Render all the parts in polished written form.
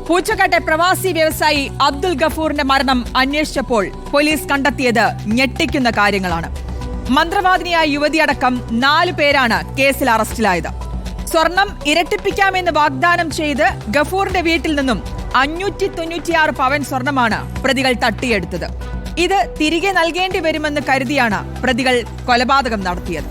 പൂച്ചക്കാട്ടെ പ്രവാസി വ്യവസായി അബ്ദുൽ ഗഫൂറിന്റെ മരണം അന്വേഷിച്ചപ്പോൾ പോലീസ് കണ്ടെത്തിയത് ഞെട്ടിക്കുന്ന കാര്യങ്ങളാണ്. മന്ത്രവാദിനിയായ യുവതിയടക്കം 4 പേരാണ് കേസിൽ അറസ്റ്റിലായത്. സ്വർണം ഇരട്ടിപ്പിക്കാമെന്ന് വാഗ്ദാനം ചെയ്ത് ഗഫൂറിന്റെ വീട്ടിൽ നിന്നും 596 പവൻ സ്വർണമാണ് പ്രതികൾ തട്ടിയെടുത്തത്. ഇത് തിരികെ നൽകേണ്ടി വരുമെന്ന് കരുതിയാണ് പ്രതികൾ കൊലപാതകം നടത്തിയത്.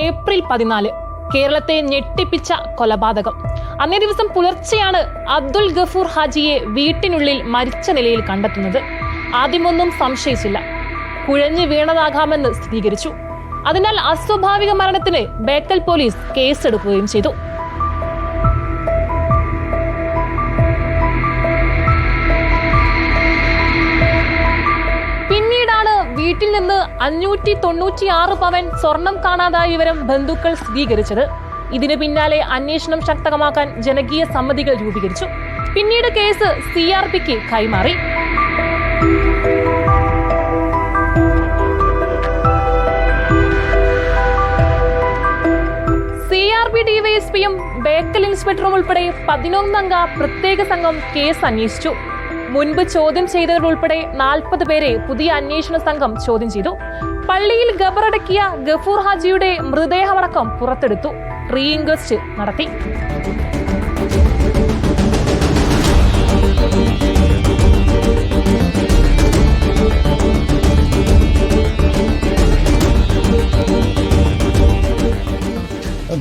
ഏപ്രിൽ 14 കേരളത്തെ ഞെട്ടിപ്പിച്ച കൊലപാതകം. അന്നേ ദിവസം പുലർച്ചെയാണ് അബ്ദുൽ ഗഫൂർ ഹാജിയെ വീട്ടിനുള്ളിൽ മരിച്ച നിലയിൽ കണ്ടെത്തുന്നത്. ആദ്യമൊന്നും സംശയിച്ചില്ല. കുഴഞ്ഞു വീണതാകാമെന്ന് സ്ഥിരീകരിച്ചു. അതിനാൽ അസ്വാഭാവിക മരണത്തിന് ബേക്കൽ പോലീസ് കേസെടുക്കുകയും ചെയ്തു. വീട്ടിൽ നിന്ന് 596 പവൻ സ്വർണം കാണാതായ വിവരം ബന്ധുക്കൾ സ്ഥിരീകരിച്ചത്. ഇതിനു പിന്നാലെ അന്വേഷണം ശക്തമാക്കാൻ ജനകീയ സമിതികൾ രൂപീകരിച്ചു. പിന്നീട് കേസ് CRPക്ക് കൈമാറി. CRP ഡിവൈഎസ്പിയും ബേക്കൽ ഇൻസ്പെക്ടറും ഉൾപ്പെടെ 11 അംഗ പ്രത്യേക സംഘം കേസ് അന്വേഷിച്ചു. മുൻപ് ചോദ്യം ചെയ്തവരുൾപ്പെടെ 40 പേരെ പുതിയ അന്വേഷണ സംഘം ചോദ്യം ചെയ്തു. പള്ളിയിൽ ഖബറടക്കിയ ഗഫൂർ ഹാജിയുടെ മൃതദേഹമടക്കം പുറത്തെടുത്തു. റീ ഇൻക്വസ്റ്റ് നടത്തി.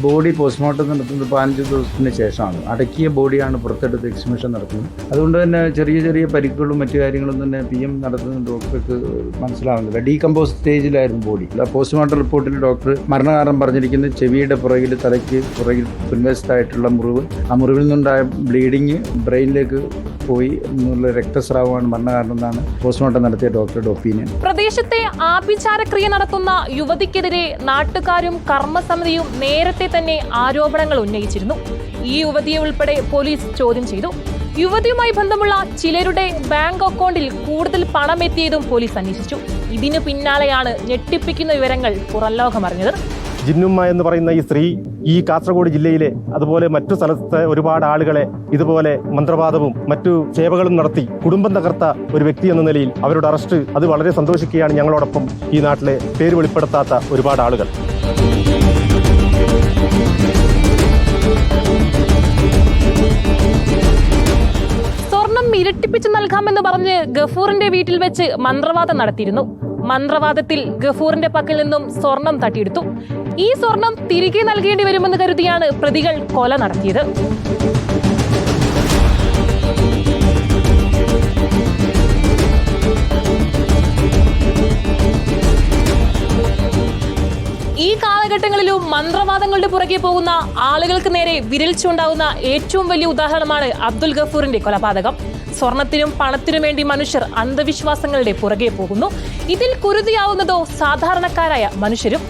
ബോഡി പോസ്റ്റ്മോർട്ടം നടത്തുന്നത് 15 ദിവസത്തിന് ശേഷമാണ്. അടക്കിയ ബോഡിയാണ് പുറത്തെടുത്ത് എക്സ്ഹിബിഷൻ നടത്തുന്നത്. അതുകൊണ്ട് തന്നെ ചെറിയ ചെറിയ പരിക്കുകളും മറ്റു കാര്യങ്ങളും തന്നെ PM നടത്തുന്ന ഡോക്ടർക്ക് മനസ്സിലാവുന്നില്ല. ഡീകമ്പോസ് സ്റ്റേജിലായിരുന്നു ബോഡി. പോസ്റ്റ്മോർട്ടം റിപ്പോർട്ടിൽ ഡോക്ടർ മരണകാരണം പറഞ്ഞിരിക്കുന്നത് ചെവിയുടെ പുറകിൽ, തലയ്ക്ക് പുറകിൽ പിൻവശത്തായിട്ടുള്ള മുറിവ്. ആ മുറിവിൽ നിന്നുണ്ടായ ബ്ലീഡിങ് ബ്രെയിനിലേക്ക് പോയി എന്നുള്ള രക്തസ്രാവമാണ് മരണകാരണം എന്നാണ് പോസ്റ്റ്മോർട്ടം നടത്തിയ ഡോക്ടറുടെ ഒപ്പീനിയൻ. പ്രദേശത്തെ ആഭിചാരക്രിയ നടത്തുന്ന യുവതിക്കെതിരെ നാട്ടുകാരും കർമ്മസമിതിയും നേരത്തെ തന്നെ ആരോപണങ്ങൾ ഉന്നയിച്ചിരുന്നു. ഈ യുവതിയെ ഉൾപ്പെടെ പോലീസ് ചോദ്യം ചെയ്തു. യുവതിയുമായി ബന്ധമുള്ള ചിലരുടെ ബാങ്ക് അക്കൗണ്ടിൽ കൂടുതൽ പണം എത്തിയതും പോലീസ് അന്വേഷിച്ചു. ഇതിനു പിന്നാലെയാണ് ഞെട്ടിപ്പിക്കുന്ന വിവരങ്ങൾ പുറംലോകമറിഞ്ഞത്. ജിന്നുമ്മ എന്ന് പറയുന്ന ഈ സ്ത്രീ ഈ കാസർഗോഡ് ജില്ലയിലെ അതുപോലെ മറ്റു സ്ഥലത്തെ ഒരുപാട് ആളുകളെ ഇതുപോലെ മന്ത്രവാദവും മറ്റു സേവകളും നടത്തി കുടുംബം തകർത്ത ഒരു വ്യക്തി എന്ന നിലയിൽ അവരുടെ അറസ്റ്റ് അത് വളരെ സന്തോഷിക്കുകയാണ് ഞങ്ങളോടൊപ്പം ഈ നാട്ടിലെ പേര് വെളിപ്പെടുത്താത്ത ഒരുപാട് ആളുകൾ. സ്വർണം ഇരട്ടിപ്പിച്ചു നൽകാമെന്ന് പറഞ്ഞ് ഗഫൂറിന്റെ വീട്ടിൽ വെച്ച് മന്ത്രവാദം നടത്തിയിരുന്നു. മന്ത്രവാദത്തിൽ ഗഫൂറിന്റെ പക്കൽ നിന്നും സ്വർണം തട്ടിയെടുത്തു. ഈ സ്വർണം തിരികെ നൽകേണ്ടി വരുമെന്ന് കരുതിയാണ് പ്രതികൾ കൊല നടത്തിയത്. ഈ കാലഘട്ടങ്ങളിലും മന്ത്രവാദങ്ങളുടെ പുറകെ പോകുന്ന ആളുകൾക്ക് നേരെ വിരൽ ചൂണ്ടാവുന്ന ഏറ്റവും വലിയ ഉദാഹരണമാണ് അബ്ദുൽ ഗഫൂറിന്റെ കൊലപാതകം. സ്വർണത്തിനും പണത്തിനും വേണ്ടി മനുഷ്യർ അന്ധവിശ്വാസങ്ങളുടെ പുറകെ പോകുന്നു. ഇതിൽ കുരുതിയാവുന്നതോ സാധാരണക്കാരായ മനുഷ്യരും.